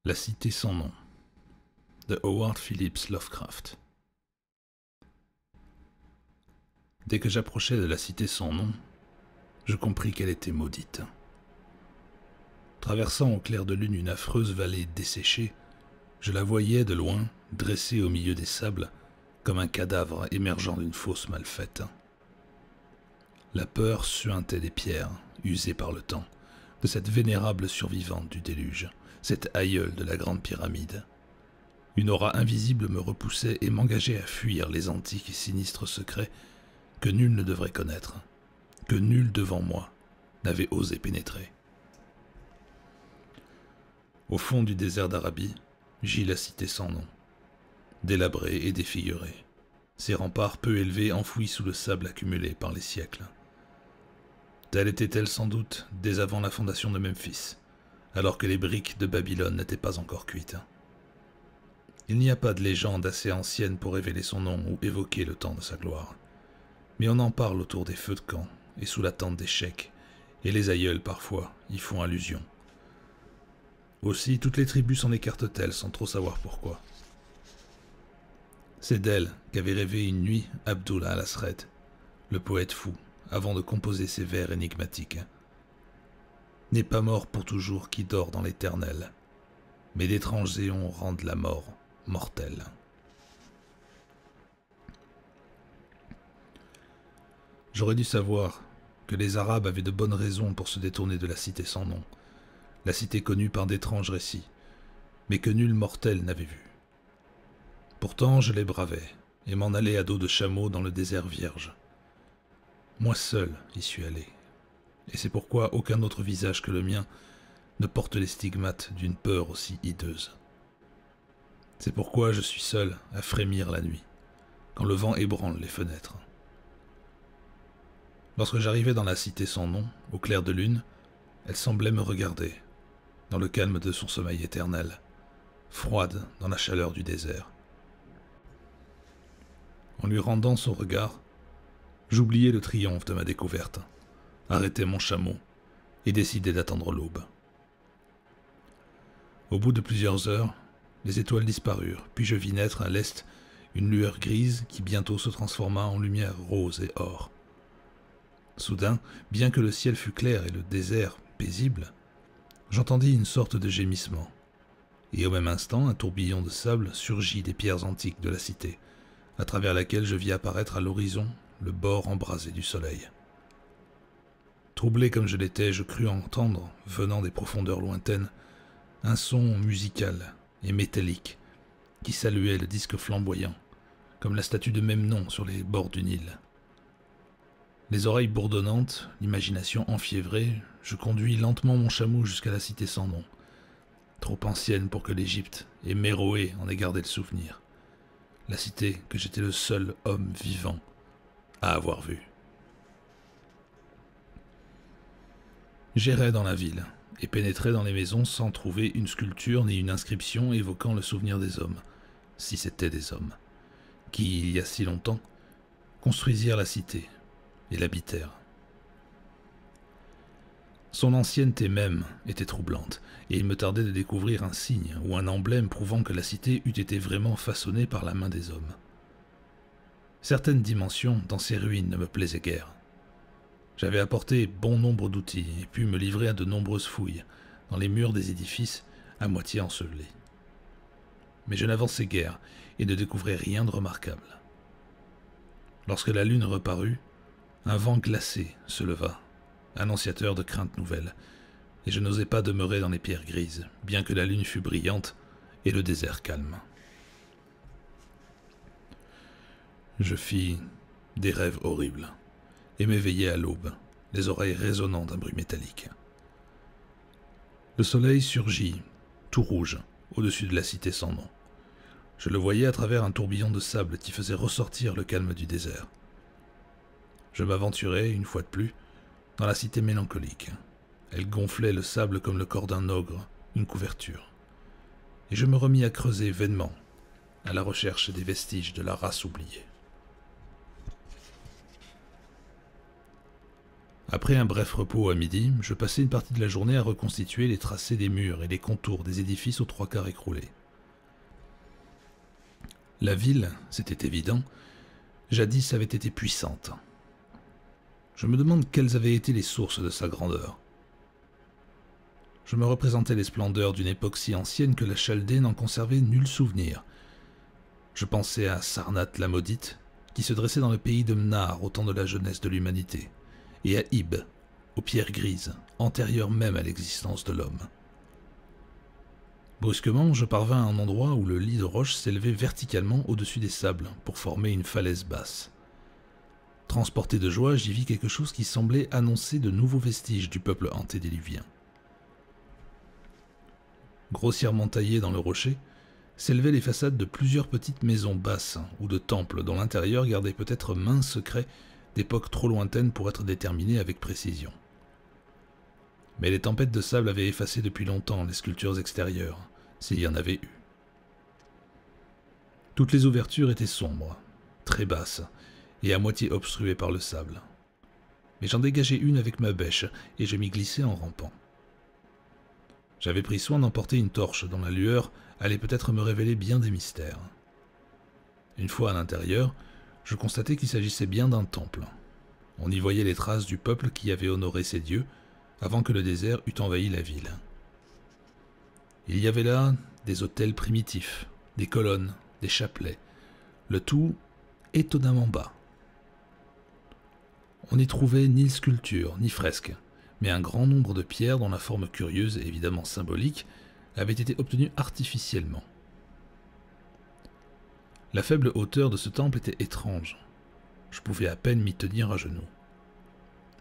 La cité sans nom de Howard Phillips Lovecraft. Dès que j'approchais de la cité sans nom, je compris qu'elle était maudite. Traversant au clair de lune une affreuse vallée desséchée, je la voyais de loin, dressée au milieu des sables, comme un cadavre émergeant d'une fosse mal faite. La peur suintait des pierres, usées par le temps, de cette vénérable survivante du déluge, cette aïeule de la grande pyramide. Une aura invisible me repoussait et m'engageait à fuir les antiques et sinistres secrets que nul ne devrait connaître, que nul devant moi n'avait osé pénétrer. Au fond du désert d'Arabie, gît la cité sans nom, délabrée et défigurée, ses remparts peu élevés enfouis sous le sable accumulé par les siècles. Telle était-elle sans doute dès avant la fondation de Memphis, alors que les briques de Babylone n'étaient pas encore cuites. Il n'y a pas de légende assez ancienne pour révéler son nom ou évoquer le temps de sa gloire. Mais on en parle autour des feux de camp et sous la tente des cheikhs, et les aïeuls parfois y font allusion. Aussi, toutes les tribus s'en écartent-elles sans trop savoir pourquoi. C'est d'elle qu'avait rêvé une nuit Abdul al-Asred, le poète fou, avant de composer ses vers énigmatiques. N'est pas mort pour toujours qui dort dans l'éternel, mais d'étranges éons rendent la mort mortelle. J'aurais dû savoir que les Arabes avaient de bonnes raisons pour se détourner de la cité sans nom, la cité connue par d'étranges récits, mais que nul mortel n'avait vue. Pourtant je les bravais, et m'en allais à dos de chameau dans le désert vierge. Moi seul y suis allé, et c'est pourquoi aucun autre visage que le mien ne porte les stigmates d'une peur aussi hideuse. C'est pourquoi je suis seul à frémir la nuit, quand le vent ébranle les fenêtres. Lorsque j'arrivai dans la cité sans nom, au clair de lune, elle semblait me regarder, dans le calme de son sommeil éternel, froide dans la chaleur du désert. En lui rendant son regard, j'oubliai le triomphe de ma découverte, arrêtai mon chameau et décidai d'attendre l'aube. Au bout de plusieurs heures, les étoiles disparurent, puis je vis naître à l'est une lueur grise qui bientôt se transforma en lumière rose et or. Soudain, bien que le ciel fût clair et le désert paisible, j'entendis une sorte de gémissement, et au même instant un tourbillon de sable surgit des pierres antiques de la cité, à travers laquelle je vis apparaître à l'horizon le bord embrasé du soleil. Troublé comme je l'étais, je crus entendre, venant des profondeurs lointaines, un son musical et métallique qui saluait le disque flamboyant, comme la statue de même nom sur les bords du Nil. Les oreilles bourdonnantes, l'imagination enfiévrée, je conduis lentement mon chameau jusqu'à la cité sans nom, trop ancienne pour que l'Égypte et Méroé en aient gardé le souvenir. La cité que j'étais le seul homme vivant à avoir vue. J'errais dans la ville et pénétrais dans les maisons sans trouver une sculpture ni une inscription évoquant le souvenir des hommes, si c'étaient des hommes, qui, il y a si longtemps, construisirent la cité et l'habitèrent. Son ancienneté même était troublante, et il me tardait de découvrir un signe ou un emblème prouvant que la cité eût été vraiment façonnée par la main des hommes. Certaines dimensions dans ces ruines ne me plaisaient guère. J'avais apporté bon nombre d'outils et pu me livrer à de nombreuses fouilles dans les murs des édifices à moitié ensevelis. Mais je n'avançais guère et ne découvrais rien de remarquable. Lorsque la lune reparut, un vent glacé se leva, annonciateur de craintes nouvelles, et je n'osais pas demeurer dans les pierres grises, bien que la lune fût brillante et le désert calme. Je fis des rêves horribles, et m'éveillai à l'aube, les oreilles résonnant d'un bruit métallique. Le soleil surgit, tout rouge, au-dessus de la cité sans nom. Je le voyais à travers un tourbillon de sable qui faisait ressortir le calme du désert. Je m'aventurai, une fois de plus, dans la cité mélancolique. Elle gonflait le sable comme le corps d'un ogre, une couverture. Et je me remis à creuser vainement, à la recherche des vestiges de la race oubliée. Après un bref repos à midi, je passai une partie de la journée à reconstituer les tracés des murs et les contours des édifices aux 3/4 écroulés. La ville, c'était évident, jadis avait été puissante. Je me demande quelles avaient été les sources de sa grandeur. Je me représentais les splendeurs d'une époque si ancienne que la Chaldée n'en conservait nul souvenir. Je pensais à Sarnath la maudite, qui se dressait dans le pays de Mnar au temps de la jeunesse de l'humanité, et à Ib, aux pierres grises, antérieures même à l'existence de l'homme. Brusquement, je parvins à un endroit où le lit de roche s'élevait verticalement au-dessus des sables pour former une falaise basse. Transporté de joie, j'y vis quelque chose qui semblait annoncer de nouveaux vestiges du peuple antédiluvien. Grossièrement taillées dans le rocher, s'élevaient les façades de plusieurs petites maisons basses ou de temples dont l'intérieur gardait peut-être maints secrets d'époques trop lointaines pour être déterminés avec précision. Mais les tempêtes de sable avaient effacé depuis longtemps les sculptures extérieures, s'il y en avait eu. Toutes les ouvertures étaient sombres, très basses, et à moitié obstruées par le sable. Mais j'en dégageai une avec ma bêche, et je m'y glissai en rampant. J'avais pris soin d'emporter une torche dont la lueur allait peut-être me révéler bien des mystères. Une fois à l'intérieur, je constatai qu'il s'agissait bien d'un temple. On y voyait les traces du peuple qui avait honoré ses dieux avant que le désert eût envahi la ville. Il y avait là des autels primitifs, des colonnes, des chapelets, le tout étonnamment bas. On n'y trouvait ni sculpture, ni fresque, mais un grand nombre de pierres dont la forme curieuse et évidemment symbolique avait été obtenue artificiellement. La faible hauteur de ce temple était étrange. Je pouvais à peine m'y tenir à genoux.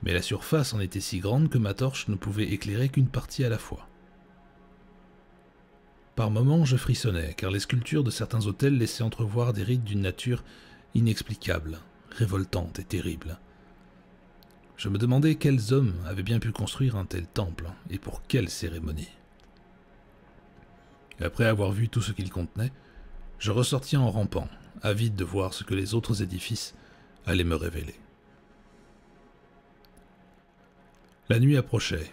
Mais la surface en était si grande que ma torche ne pouvait éclairer qu'une partie à la fois. Par moments, je frissonnais, car les sculptures de certains autels laissaient entrevoir des rites d'une nature inexplicable, révoltante et terrible. Je me demandais quels hommes avaient bien pu construire un tel temple, et pour quelle cérémonie. Après avoir vu tout ce qu'il contenait, je ressortis en rampant, avide de voir ce que les autres édifices allaient me révéler. La nuit approchait,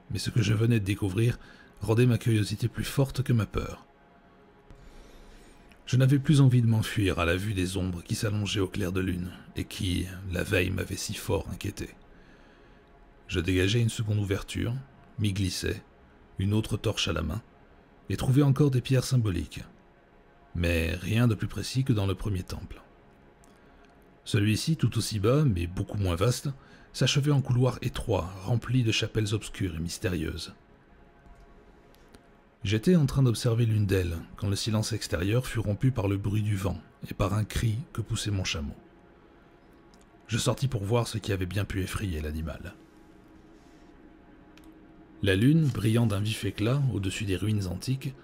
mais ce que je venais de découvrir rendait ma curiosité plus forte que ma peur. Je n'avais plus envie de m'enfuir à la vue des ombres qui s'allongeaient au clair de lune et qui, la veille, m'avaient si fort inquiété. Je dégageai une seconde ouverture, m'y glissai, une autre torche à la main, et trouvai encore des pierres symboliques, mais rien de plus précis que dans le premier temple. Celui-ci, tout aussi bas, mais beaucoup moins vaste, s'achevait en couloir étroit, rempli de chapelles obscures et mystérieuses. J'étais en train d'observer l'une d'elles, quand le silence extérieur fut rompu par le bruit du vent et par un cri que poussait mon chameau. Je sortis pour voir ce qui avait bien pu effrayer l'animal. La lune, brillant d'un vif éclat au-dessus des ruines antiques,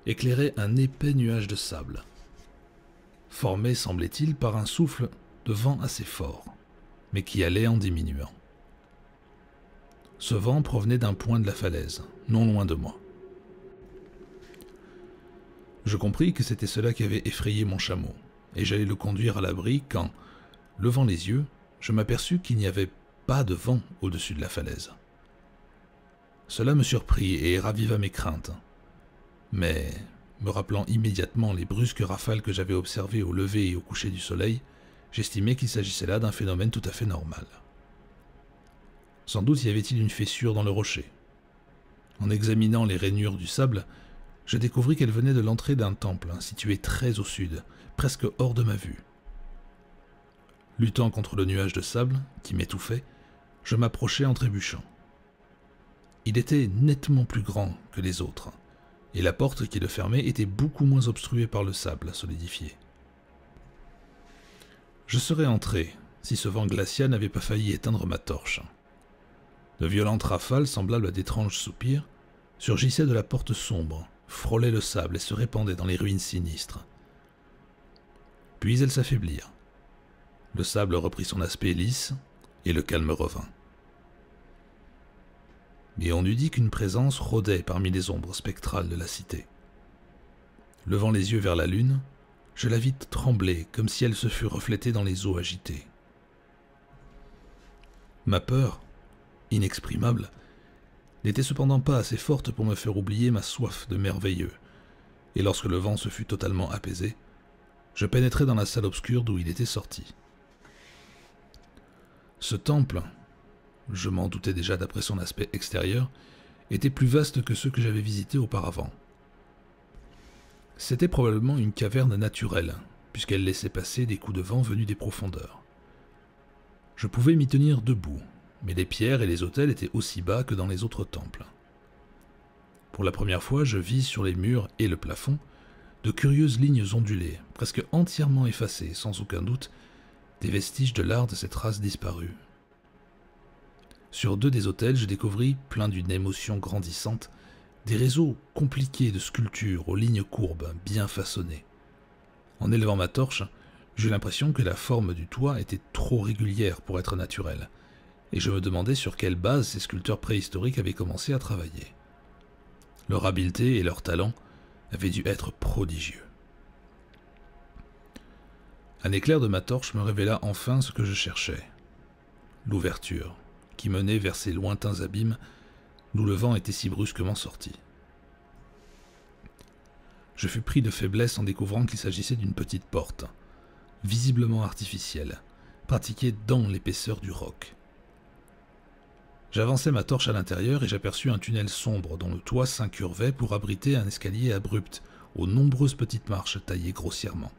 éclairait un épais nuage de sable, formé, semblait-il, par un souffle de vent assez fort, mais qui allait en diminuant. Ce vent provenait d'un point de la falaise, non loin de moi. Je compris que c'était cela qui avait effrayé mon chameau, et j'allais le conduire à l'abri quand, levant les yeux, je m'aperçus qu'il n'y avait pas de vent au-dessus de la falaise. Cela me surprit et raviva mes craintes, mais, me rappelant immédiatement les brusques rafales que j'avais observées au lever et au coucher du soleil, j'estimai qu'il s'agissait là d'un phénomène tout à fait normal. Sans doute y avait-il une fissure dans le rocher. En examinant les rainures du sable, je découvris qu'elle venait de l'entrée d'un temple situé très au sud, presque hors de ma vue. Luttant contre le nuage de sable, qui m'étouffait, je m'approchai en trébuchant. Il était nettement plus grand que les autres, et la porte qui le fermait était beaucoup moins obstruée par le sable solidifié. Je serais entré si ce vent glacial n'avait pas failli éteindre ma torche. De violentes rafales, semblables à d'étranges soupirs, surgissaient de la porte sombre, frôlaient le sable et se répandaient dans les ruines sinistres. Puis elles s'affaiblirent. Le sable reprit son aspect lisse, et le calme revint. Et on eût dit qu'une présence rôdait parmi les ombres spectrales de la cité. Levant les yeux vers la lune, je la vis trembler comme si elle se fût reflétée dans les eaux agitées. Ma peur inexprimable, n'était cependant pas assez forte pour me faire oublier ma soif de merveilleux, et lorsque le vent se fut totalement apaisé, je pénétrai dans la salle obscure d'où il était sorti. Ce temple, je m'en doutais déjà d'après son aspect extérieur, était plus vaste que ceux que j'avais visités auparavant. C'était probablement une caverne naturelle, puisqu'elle laissait passer des coups de vent venus des profondeurs. Je pouvais m'y tenir debout, mais les pierres et les autels étaient aussi bas que dans les autres temples. Pour la première fois, je vis sur les murs et le plafond de curieuses lignes ondulées, presque entièrement effacées, sans aucun doute, des vestiges de l'art de cette race disparue. Sur deux des autels, je découvris, plein d'une émotion grandissante, des réseaux compliqués de sculptures aux lignes courbes, bien façonnées. En élevant ma torche, j'eus l'impression que la forme du toit était trop régulière pour être naturelle, et je me demandais sur quelle base ces sculpteurs préhistoriques avaient commencé à travailler. Leur habileté et leur talent avaient dû être prodigieux. Un éclair de ma torche me révéla enfin ce que je cherchais. L'ouverture, qui menait vers ces lointains abîmes d'où le vent était si brusquement sorti. Je fus pris de faiblesse en découvrant qu'il s'agissait d'une petite porte, visiblement artificielle, pratiquée dans l'épaisseur du roc. J'avançai ma torche à l'intérieur et j'aperçus un tunnel sombre dont le toit s'incurvait pour abriter un escalier abrupt aux nombreuses petites marches taillées grossièrement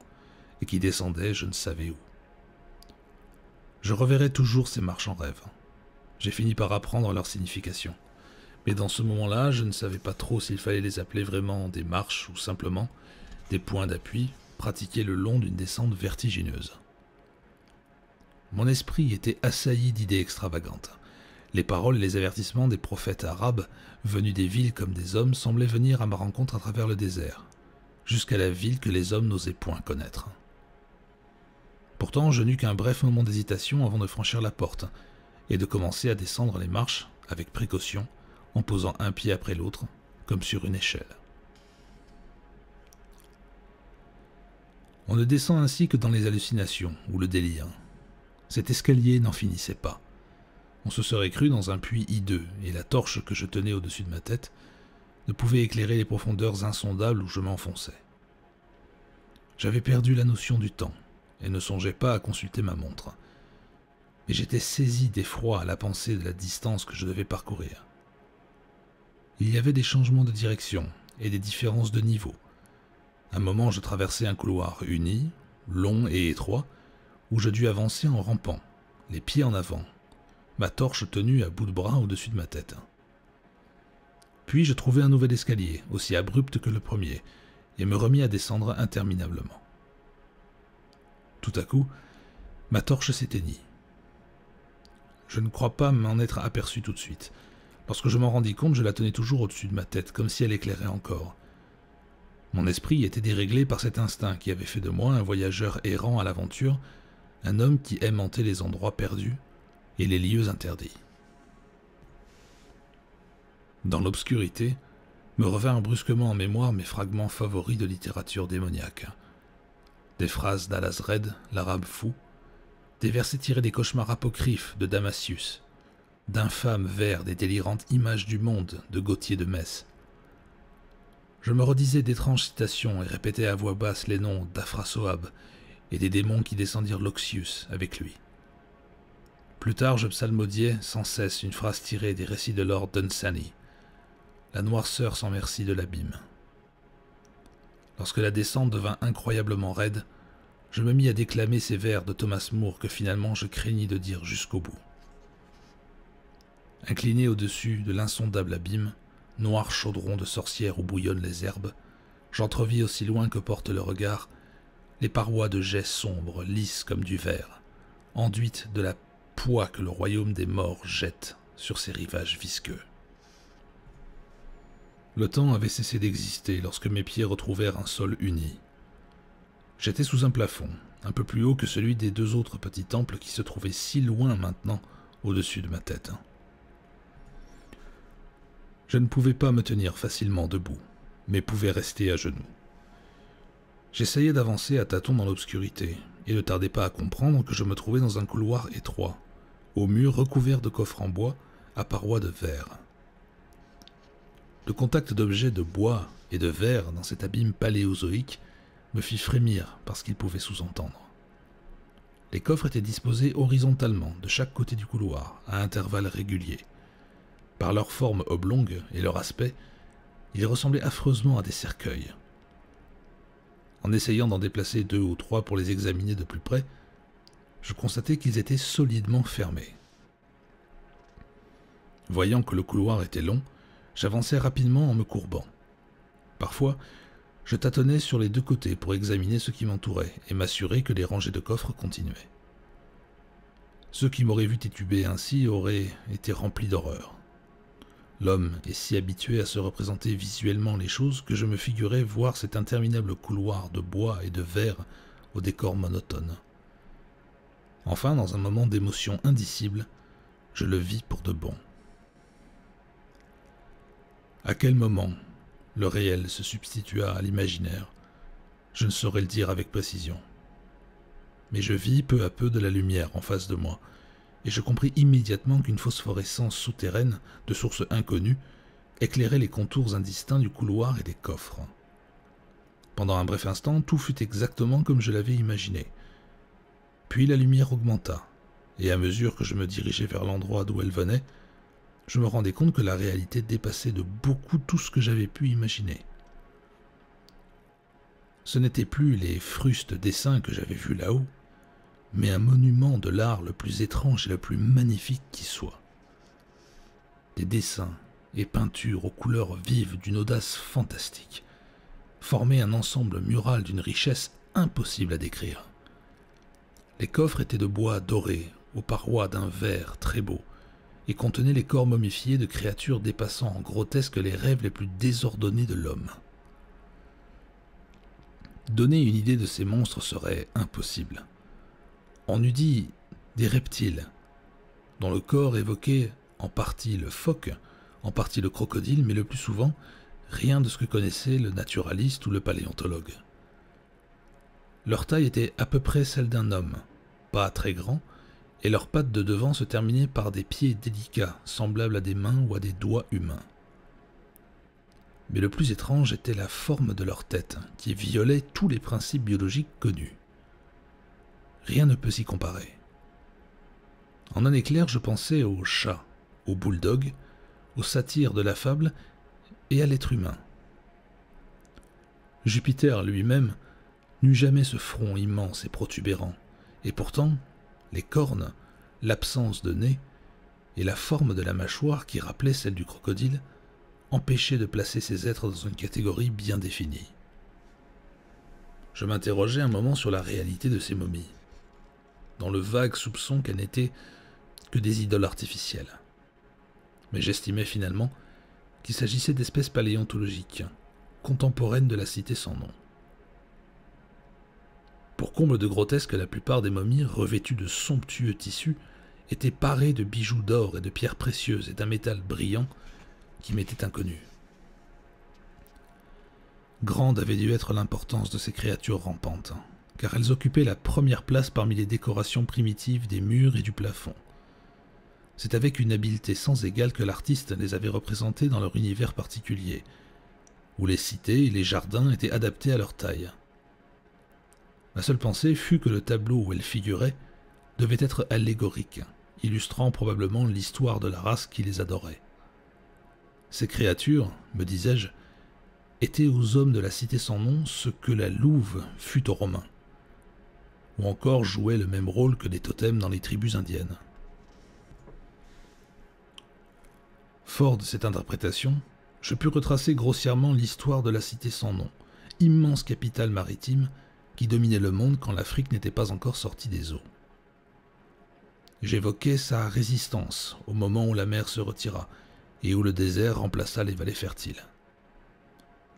et qui descendaient je ne savais où. Je reverrai toujours ces marches en rêve. J'ai fini par apprendre leur signification. Mais dans ce moment-là, je ne savais pas trop s'il fallait les appeler vraiment des marches ou simplement des points d'appui pratiqués le long d'une descente vertigineuse. Mon esprit était assailli d'idées extravagantes. Les paroles et les avertissements des prophètes arabes, venus des villes comme des hommes, semblaient venir à ma rencontre à travers le désert, jusqu'à la ville que les hommes n'osaient point connaître. Pourtant, je n'eus qu'un bref moment d'hésitation avant de franchir la porte et de commencer à descendre les marches avec précaution, en posant un pied après l'autre, comme sur une échelle. On ne descend ainsi que dans les hallucinations ou le délire. Cet escalier n'en finissait pas. On se serait cru dans un puits hideux, et la torche que je tenais au-dessus de ma tête ne pouvait éclairer les profondeurs insondables où je m'enfonçais. J'avais perdu la notion du temps, et ne songeais pas à consulter ma montre. Mais j'étais saisi d'effroi à la pensée de la distance que je devais parcourir. Il y avait des changements de direction et des différences de niveau. À un moment, je traversais un couloir uni, long et étroit, où je dus avancer en rampant, les pieds en avant, ma torche tenue à bout de bras au-dessus de ma tête. Puis je trouvai un nouvel escalier, aussi abrupt que le premier, et me remis à descendre interminablement. Tout à coup, ma torche s'éteignit. Je ne crois pas m'en être aperçu tout de suite. Lorsque je m'en rendis compte, je la tenais toujours au-dessus de ma tête, comme si elle éclairait encore. Mon esprit était déréglé par cet instinct qui avait fait de moi un voyageur errant à l'aventure, un homme qui aimantait les endroits perdus et les lieux interdits. Dans l'obscurité, me revinrent brusquement en mémoire mes fragments favoris de littérature démoniaque. Des phrases d'Al-Azred, l'arabe fou, des versets tirés des cauchemars apocryphes de Damasius, d'infâmes vers des délirantes images du monde de Gauthier de Metz. Je me redisais d'étranges citations et répétais à voix basse les noms d'Afrasoab et des démons qui descendirent l'Oxius avec lui. Plus tard, je psalmodiais sans cesse une phrase tirée des récits de Lord Dunsany, la noirceur sans merci de l'abîme. Lorsque la descente devint incroyablement raide, je me mis à déclamer ces vers de Thomas Moore que finalement je craignis de dire jusqu'au bout. Incliné au-dessus de l'insondable abîme, noir chaudron de sorcière où bouillonnent les herbes, j'entrevis aussi loin que porte le regard les parois de jais sombres, lisses comme du verre, enduites de la poix que le royaume des morts jette sur ses rivages visqueux. Le temps avait cessé d'exister lorsque mes pieds retrouvèrent un sol uni. J'étais sous un plafond, un peu plus haut que celui des deux autres petits temples qui se trouvaient si loin maintenant au-dessus de ma tête. Je ne pouvais pas me tenir facilement debout, mais pouvais rester à genoux. J'essayais d'avancer à tâtons dans l'obscurité, et ne tardais pas à comprendre que je me trouvais dans un couloir étroit, aux murs recouverts de coffres en bois, à parois de verre. Le contact d'objets de bois et de verre dans cet abîme paléozoïque me fit frémir par ce qu'il pouvait sous-entendre. Les coffres étaient disposés horizontalement de chaque côté du couloir, à intervalles réguliers. Par leur forme oblongue et leur aspect, ils ressemblaient affreusement à des cercueils. En essayant d'en déplacer 2 ou 3 pour les examiner de plus près, je constatai qu'ils étaient solidement fermés. Voyant que le couloir était long, j'avançai rapidement en me courbant. Parfois, je tâtonnais sur les 2 côtés pour examiner ce qui m'entourait et m'assurer que les rangées de coffres continuaient. Ceux qui m'auraient vu tituber ainsi auraient été remplis d'horreur. L'homme est si habitué à se représenter visuellement les choses que je me figurais voir cet interminable couloir de bois et de verre au décor monotone. Enfin, dans un moment d'émotion indicible, je le vis pour de bon. À quel moment le réel se substitua à l'imaginaire, je ne saurais le dire avec précision. Mais je vis peu à peu de la lumière en face de moi, et je compris immédiatement qu'une phosphorescence souterraine, de source inconnue, éclairait les contours indistincts du couloir et des coffres. Pendant un bref instant, tout fut exactement comme je l'avais imaginé. Puis la lumière augmenta, et à mesure que je me dirigeais vers l'endroit d'où elle venait, je me rendais compte que la réalité dépassait de beaucoup tout ce que j'avais pu imaginer. Ce n'étaient plus les frustes dessins que j'avais vus là-haut, mais un monument de l'art le plus étrange et le plus magnifique qui soit. Des dessins et peintures aux couleurs vives d'une audace fantastique formaient un ensemble mural d'une richesse impossible à décrire. Les coffres étaient de bois doré, aux parois d'un vert très beau, et contenaient les corps momifiés de créatures dépassant en grotesque les rêves les plus désordonnés de l'homme. Donner une idée de ces monstres serait impossible. On eût dit des reptiles, dont le corps évoquait en partie le phoque, en partie le crocodile, mais le plus souvent rien de ce que connaissait le naturaliste ou le paléontologue. Leur taille était à peu près celle d'un homme, pas très grand, et leurs pattes de devant se terminaient par des pieds délicats, semblables à des mains ou à des doigts humains. Mais le plus étrange était la forme de leur tête, qui violait tous les principes biologiques connus. Rien ne peut s'y comparer. En un éclair, je pensais au chat, au bulldog, au satyre de la fable et à l'être humain. Jupiter lui-même n'eut jamais ce front immense et protubérant, et pourtant, les cornes, l'absence de nez et la forme de la mâchoire qui rappelait celle du crocodile empêchaient de placer ces êtres dans une catégorie bien définie. Je m'interrogeais un moment sur la réalité de ces momies, dans le vague soupçon qu'elles n'étaient que des idoles artificielles. Mais j'estimais finalement qu'il s'agissait d'espèces paléontologiques, contemporaines de la cité sans nom. Pour comble de grotesque, la plupart des momies, revêtues de somptueux tissus, étaient parées de bijoux d'or et de pierres précieuses et d'un métal brillant qui m'était inconnu. Grande avait dû être l'importance de ces créatures rampantes, car elles occupaient la première place parmi les décorations primitives des murs et du plafond. C'est avec une habileté sans égale que l'artiste les avait représentées dans leur univers particulier, où les cités et les jardins étaient adaptés à leur taille. Ma seule pensée fut que le tableau où elles figuraient devait être allégorique, illustrant probablement l'histoire de la race qui les adorait. Ces créatures, me disais-je, étaient aux hommes de la cité sans nom ce que la louve fut aux Romains, ou encore jouaient le même rôle que les totems dans les tribus indiennes. Fort de cette interprétation, je pus retracer grossièrement l'histoire de la cité sans nom, immense capitale maritime qui dominait le monde quand l'Afrique n'était pas encore sortie des eaux. J'évoquais sa résistance au moment où la mer se retira et où le désert remplaça les vallées fertiles.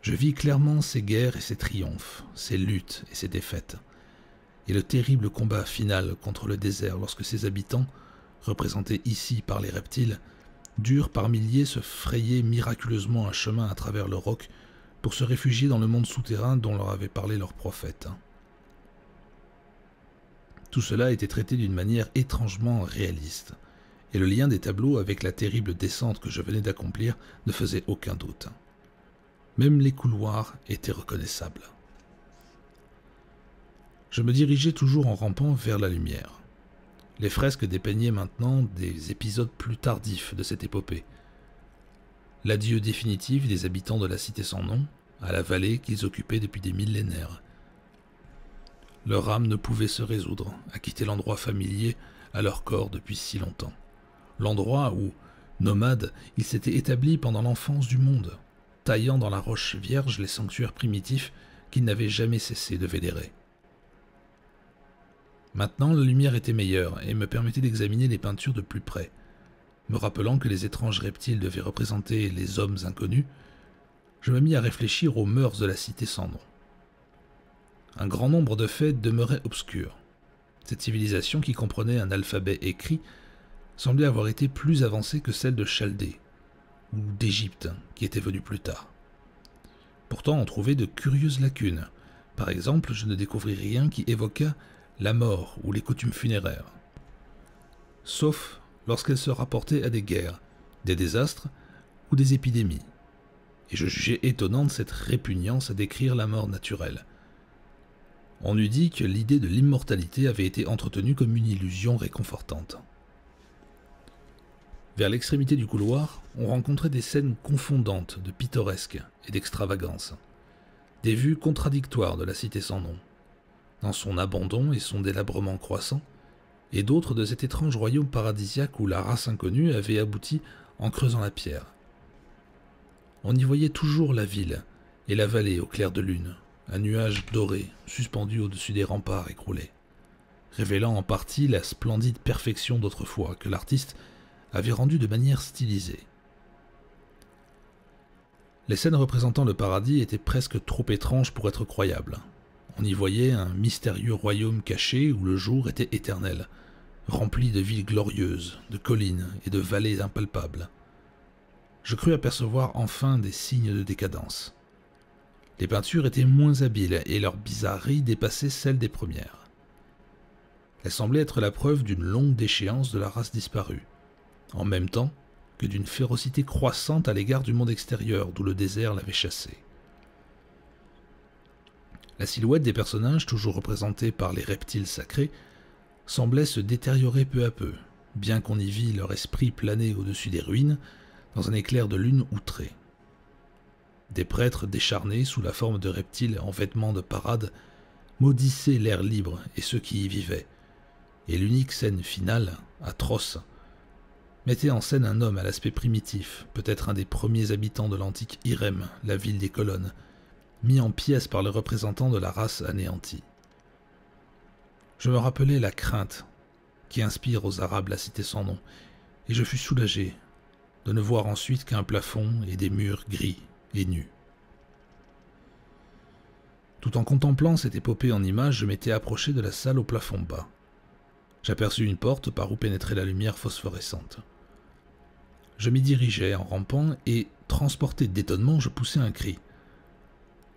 Je vis clairement ses guerres et ses triomphes, ses luttes et ses défaites, et le terrible combat final contre le désert lorsque ses habitants, représentés ici par les reptiles, durent par milliers se frayer miraculeusement un chemin à travers le roc pour se réfugier dans le monde souterrain dont leur avait parlé leur prophète. Tout cela était traité d'une manière étrangement réaliste, et le lien des tableaux avec la terrible descente que je venais d'accomplir ne faisait aucun doute. Même les couloirs étaient reconnaissables. Je me dirigeais toujours en rampant vers la lumière. Les fresques dépeignaient maintenant des épisodes plus tardifs de cette épopée. L'adieu définitif des habitants de la cité sans nom, à la vallée qu'ils occupaient depuis des millénaires. Leur âme ne pouvait se résoudre à quitter l'endroit familier à leur corps depuis si longtemps. L'endroit où, nomades, ils s'étaient établis pendant l'enfance du monde, taillant dans la roche vierge les sanctuaires primitifs qu'ils n'avaient jamais cessé de vénérer. Maintenant, la lumière était meilleure et me permettait d'examiner les peintures de plus près. Me rappelant que les étranges reptiles devaient représenter les hommes inconnus, je me mis à réfléchir aux mœurs de la cité sans nom. Un grand nombre de faits demeuraient obscurs. Cette civilisation, qui comprenait un alphabet écrit, semblait avoir été plus avancée que celle de Chaldée, ou d'Égypte, qui était venue plus tard. Pourtant, on trouvait de curieuses lacunes. Par exemple, je ne découvris rien qui évoquât la mort ou les coutumes funéraires. Sauf lorsqu'elle se rapportait à des guerres, des désastres ou des épidémies. Et je jugeais étonnante cette répugnance à décrire la mort naturelle. On eût dit que l'idée de l'immortalité avait été entretenue comme une illusion réconfortante. Vers l'extrémité du couloir, on rencontrait des scènes confondantes de pittoresque et d'extravagance, des vues contradictoires de la cité sans nom, dans son abandon et son délabrement croissant, et d'autres de cet étrange royaume paradisiaque où la race inconnue avait abouti en creusant la pierre. On y voyait toujours la ville et la vallée au clair de lune, un nuage doré suspendu au-dessus des remparts écroulés, révélant en partie la splendide perfection d'autrefois que l'artiste avait rendue de manière stylisée. Les scènes représentant le paradis étaient presque trop étranges pour être croyables. On y voyait un mystérieux royaume caché où le jour était éternel, rempli de villes glorieuses, de collines et de vallées impalpables. Je crus apercevoir enfin des signes de décadence. Les peintures étaient moins habiles et leur bizarrerie dépassait celle des premières. Elles semblaient être la preuve d'une longue déchéance de la race disparue, en même temps que d'une férocité croissante à l'égard du monde extérieur d'où le désert l'avait chassé. La silhouette des personnages, toujours représentés par les reptiles sacrés, semblait se détériorer peu à peu, bien qu'on y vît leur esprit planer au-dessus des ruines, dans un éclair de lune outré. Des prêtres décharnés sous la forme de reptiles en vêtements de parade maudissaient l'air libre et ceux qui y vivaient, et l'unique scène finale, atroce, mettait en scène un homme à l'aspect primitif, peut-être un des premiers habitants de l'antique Irem, la ville des colonnes, mis en pièces par les représentants de la race anéantie. Je me rappelais la crainte qui inspire aux Arabes la cité sans nom, et je fus soulagé de ne voir ensuite qu'un plafond et des murs gris et nus. Tout en contemplant cette épopée en images, je m'étais approché de la salle au plafond bas. J'aperçus une porte par où pénétrait la lumière phosphorescente. Je m'y dirigeai en rampant et, transporté d'étonnement, je poussai un cri.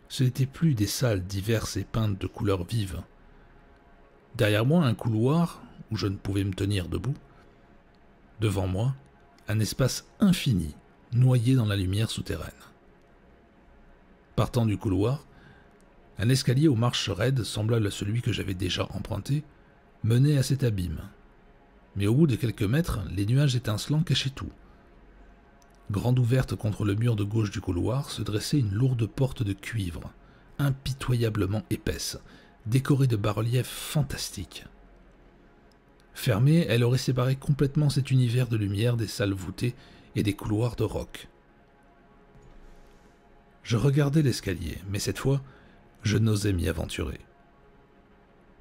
Ce n'étaient plus des salles diverses et peintes de couleurs vives. Derrière moi, un couloir où je ne pouvais me tenir debout. Devant moi, un espace infini, noyé dans la lumière souterraine. Partant du couloir, un escalier aux marches raides, semblable à celui que j'avais déjà emprunté, menait à cet abîme. Mais au bout de quelques mètres, les nuages étincelants cachaient tout. Grande ouverte contre le mur de gauche du couloir, se dressait une lourde porte de cuivre, impitoyablement épaisse, décorée de bas-reliefs fantastiques. Fermée, elle aurait séparé complètement cet univers de lumière des salles voûtées et des couloirs de roc. Je regardais l'escalier, mais cette fois, je n'osais m'y aventurer.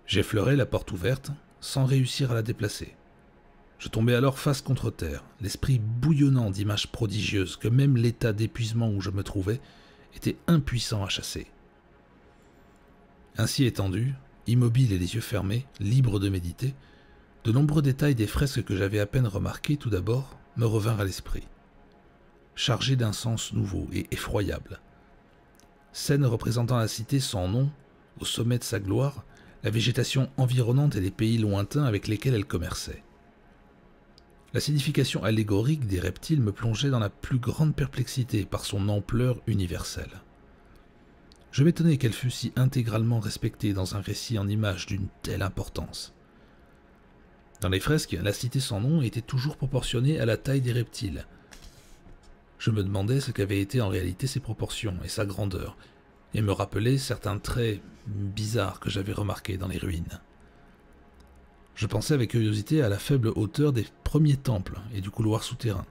J'effleurai la porte ouverte, sans réussir à la déplacer. Je tombai alors face contre terre, l'esprit bouillonnant d'images prodigieuses que même l'état d'épuisement où je me trouvais était impuissant à chasser. Ainsi étendu, immobile et les yeux fermés, libre de méditer, de nombreux détails des fresques que j'avais à peine remarqués tout d'abord me revinrent à l'esprit, chargés d'un sens nouveau et effroyable. Scènes représentant la cité sans nom, au sommet de sa gloire, la végétation environnante et les pays lointains avec lesquels elle commerçait. La signification allégorique des reptiles me plongeait dans la plus grande perplexité par son ampleur universelle. Je m'étonnais qu'elle fût si intégralement respectée dans un récit en images d'une telle importance. Dans les fresques, la cité sans nom était toujours proportionnée à la taille des reptiles. Je me demandais ce qu'avaient été en réalité ses proportions et sa grandeur, et me rappelais certains traits bizarres que j'avais remarqués dans les ruines. Je pensais avec curiosité à la faible hauteur des premiers temples et du couloir souterrain,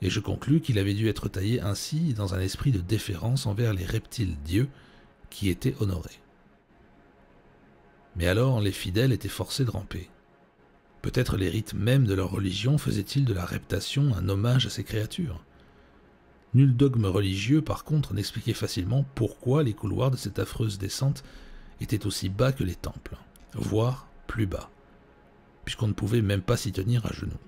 et je conclus qu'il avait dû être taillé ainsi dans un esprit de déférence envers les reptiles-dieux qui étaient honorés. Mais alors les fidèles étaient forcés de ramper. Peut-être les rites mêmes de leur religion faisaient-ils de la reptation un hommage à ces créatures. Nul dogme religieux, par contre, n'expliquait facilement pourquoi les couloirs de cette affreuse descente étaient aussi bas que les temples, voire plus bas, puisqu'on ne pouvait même pas s'y tenir à genoux.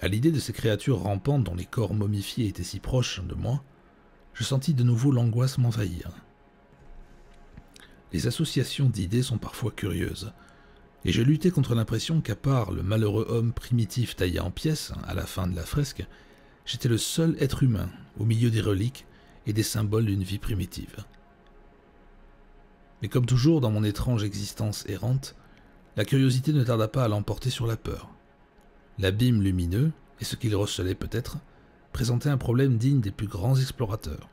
À l'idée de ces créatures rampantes dont les corps momifiés étaient si proches de moi, je sentis de nouveau l'angoisse m'envahir. Les associations d'idées sont parfois curieuses, et je luttais contre l'impression qu'à part le malheureux homme primitif taillé en pièces, à la fin de la fresque, j'étais le seul être humain au milieu des reliques et des symboles d'une vie primitive. Mais comme toujours dans mon étrange existence errante, la curiosité ne tarda pas à l'emporter sur la peur. L'abîme lumineux, et ce qu'il recelait peut-être, présentait un problème digne des plus grands explorateurs.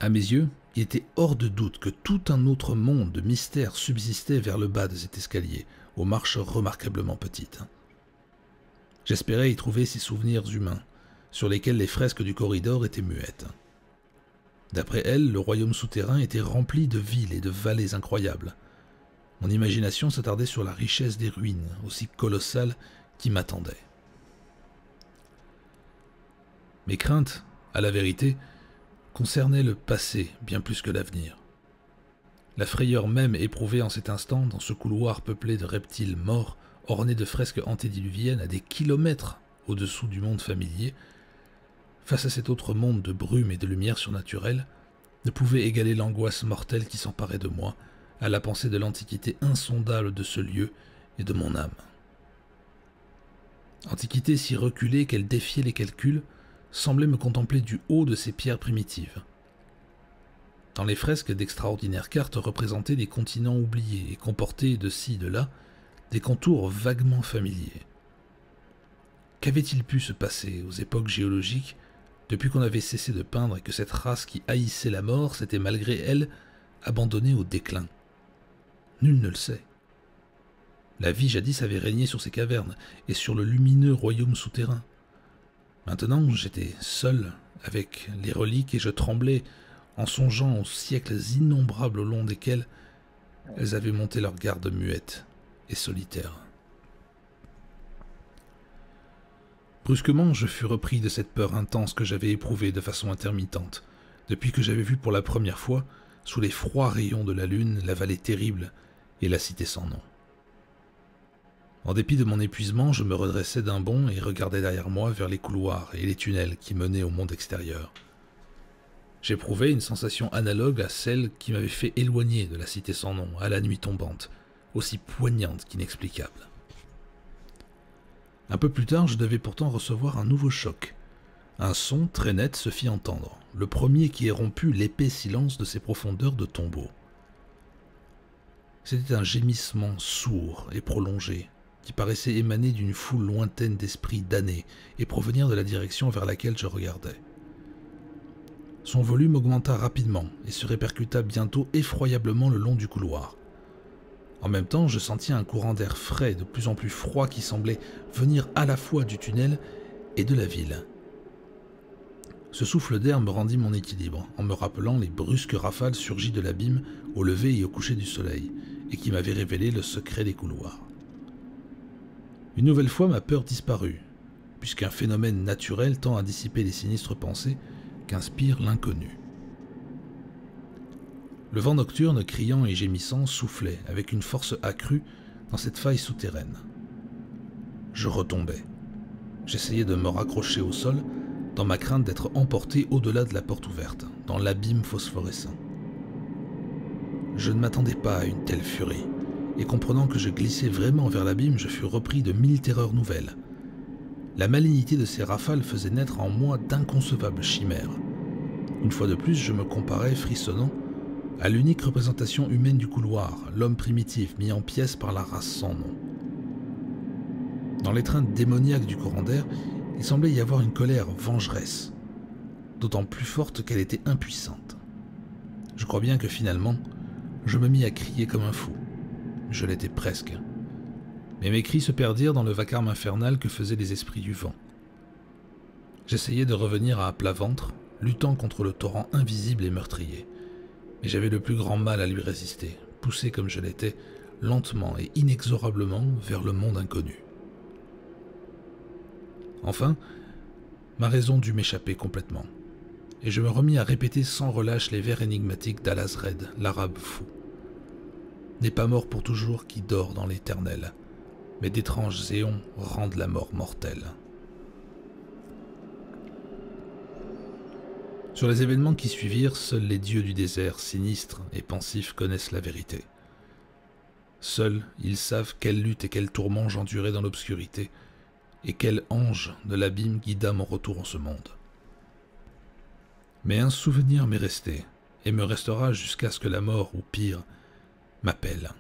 À mes yeux, il était hors de doute que tout un autre monde de mystère subsistait vers le bas de cet escalier, aux marches remarquablement petites. J'espérais y trouver ces souvenirs humains, sur lesquels les fresques du corridor étaient muettes. D'après elles, le royaume souterrain était rempli de villes et de vallées incroyables. Mon imagination s'attardait sur la richesse des ruines, aussi colossales, qui m'attendaient. Mes craintes, à la vérité, concernaient le passé bien plus que l'avenir. La frayeur même éprouvée en cet instant dans ce couloir peuplé de reptiles morts, orné de fresques antédiluviennes à des kilomètres au-dessous du monde familier, face à cet autre monde de brume et de lumière surnaturelle, ne pouvait égaler l'angoisse mortelle qui s'emparait de moi à la pensée de l'antiquité insondable de ce lieu et de mon âme. Antiquité si reculée qu'elle défiait les calculs, semblait me contempler du haut de ces pierres primitives. Dans les fresques, d'extraordinaires cartes représentaient des continents oubliés et comportaient de ci, de là, des contours vaguement familiers. Qu'avait-il pu se passer aux époques géologiques depuis qu'on avait cessé de peindre et que cette race qui haïssait la mort s'était malgré elle abandonnée au déclin? Nul ne le sait. La vie jadis avait régné sur ces cavernes et sur le lumineux royaume souterrain. Maintenant, j'étais seul avec les reliques et je tremblais en songeant aux siècles innombrables au long desquels elles avaient monté leur garde muette et solitaire. Brusquement, je fus repris de cette peur intense que j'avais éprouvée de façon intermittente, depuis que j'avais vu pour la première fois, sous les froids rayons de la lune, la vallée terrible et la cité sans nom. En dépit de mon épuisement, je me redressai d'un bond et regardai derrière moi vers les couloirs et les tunnels qui menaient au monde extérieur. J'éprouvais une sensation analogue à celle qui m'avait fait éloigner de la cité sans nom, à la nuit tombante, aussi poignante qu'inexplicable. Un peu plus tard, je devais pourtant recevoir un nouveau choc. Un son très net se fit entendre, le premier qui ait rompu l'épais silence de ces profondeurs de tombeau. C'était un gémissement sourd et prolongé, qui paraissait émaner d'une foule lointaine d'esprits damnés et provenir de la direction vers laquelle je regardais. Son volume augmenta rapidement et se répercuta bientôt effroyablement le long du couloir. En même temps, je sentis un courant d'air frais, de plus en plus froid, qui semblait venir à la fois du tunnel et de la ville. Ce souffle d'air me rendit mon équilibre, en me rappelant les brusques rafales surgies de l'abîme au lever et au coucher du soleil, et qui m'avaient révélé le secret des couloirs. Une nouvelle fois, ma peur disparut, puisqu'un phénomène naturel tend à dissiper les sinistres pensées qu'inspire l'inconnu. Le vent nocturne, criant et gémissant, soufflait avec une force accrue dans cette faille souterraine. Je retombais. J'essayais de me raccrocher au sol, dans ma crainte d'être emporté au-delà de la porte ouverte, dans l'abîme phosphorescent. Je ne m'attendais pas à une telle furie, et comprenant que je glissais vraiment vers l'abîme, je fus repris de 1000 terreurs nouvelles. La malignité de ces rafales faisait naître en moi d'inconcevables chimères. Une fois de plus, je me comparais, frissonnant, à l'unique représentation humaine du couloir, l'homme primitif mis en pièces par la race sans nom. Dans l'étreinte démoniaque du courant d'air, il semblait y avoir une colère vengeresse, d'autant plus forte qu'elle était impuissante. Je crois bien que finalement, je me mis à crier comme un fou. Je l'étais presque. Mais mes cris se perdirent dans le vacarme infernal que faisaient les esprits du vent. J'essayais de revenir à plat ventre, luttant contre le torrent invisible et meurtrier. Mais j'avais le plus grand mal à lui résister, poussé comme je l'étais, lentement et inexorablement vers le monde inconnu. Enfin, ma raison dut m'échapper complètement, et je me remis à répéter sans relâche les vers énigmatiques d'Alazred, l'arabe fou. N'est pas mort pour toujours qui dort dans l'éternel, mais d'étranges éons rendent la mort mortelle. Sur les événements qui suivirent, seuls les dieux du désert, sinistres et pensifs, connaissent la vérité. Seuls, ils savent quelle lutte et quel tourment j'endurai dans l'obscurité, et quel ange de l'abîme guida mon retour en ce monde. Mais un souvenir m'est resté, et me restera jusqu'à ce que la mort, ou pire, m'appelle.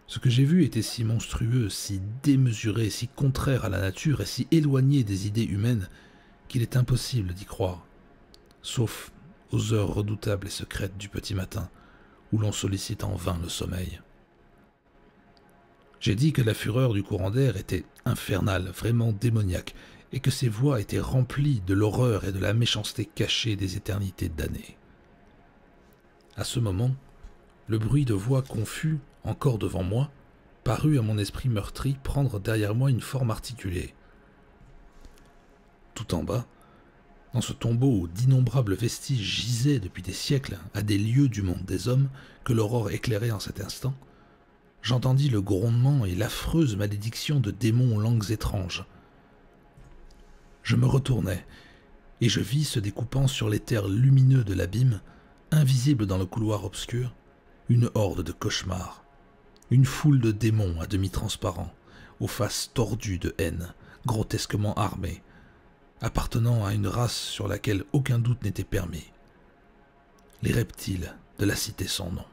Ce que j'ai vu était si monstrueux, si démesuré, si contraire à la nature et si éloigné des idées humaines qu'il est impossible d'y croire, sauf aux heures redoutables et secrètes du petit matin, où l'on sollicite en vain le sommeil. J'ai dit que la fureur du courant d'air était infernale, vraiment démoniaque, et que ses voix étaient remplies de l'horreur et de la méchanceté cachée des éternités damnées. À ce moment, le bruit de voix confus, encore devant moi, parut à mon esprit meurtri prendre derrière moi une forme articulée. Tout en bas, dans ce tombeau où d'innombrables vestiges gisaient depuis des siècles à des lieues du monde des hommes que l'aurore éclairait en cet instant, j'entendis le grondement et l'affreuse malédiction de démons aux langues étranges. Je me retournai, et je vis se découpant sur les terres lumineux de l'abîme, invisible dans le couloir obscur, une horde de cauchemars, une foule de démons à demi transparents, aux faces tordues de haine, grotesquement armés, appartenant à une race sur laquelle aucun doute n'était permis. Les reptiles de la cité sans nom.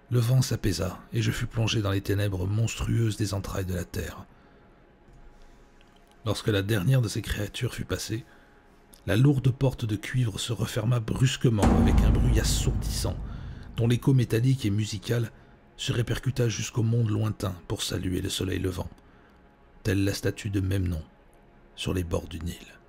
Le vent s'apaisa, et je fus plongé dans les ténèbres monstrueuses des entrailles de la terre. Lorsque la dernière de ces créatures fut passée, la lourde porte de cuivre se referma brusquement avec un bruit assourdissant, dont l'écho métallique et musical se répercuta jusqu'au monde lointain pour saluer le soleil levant, telle la statue de même nom sur les bords du Nil.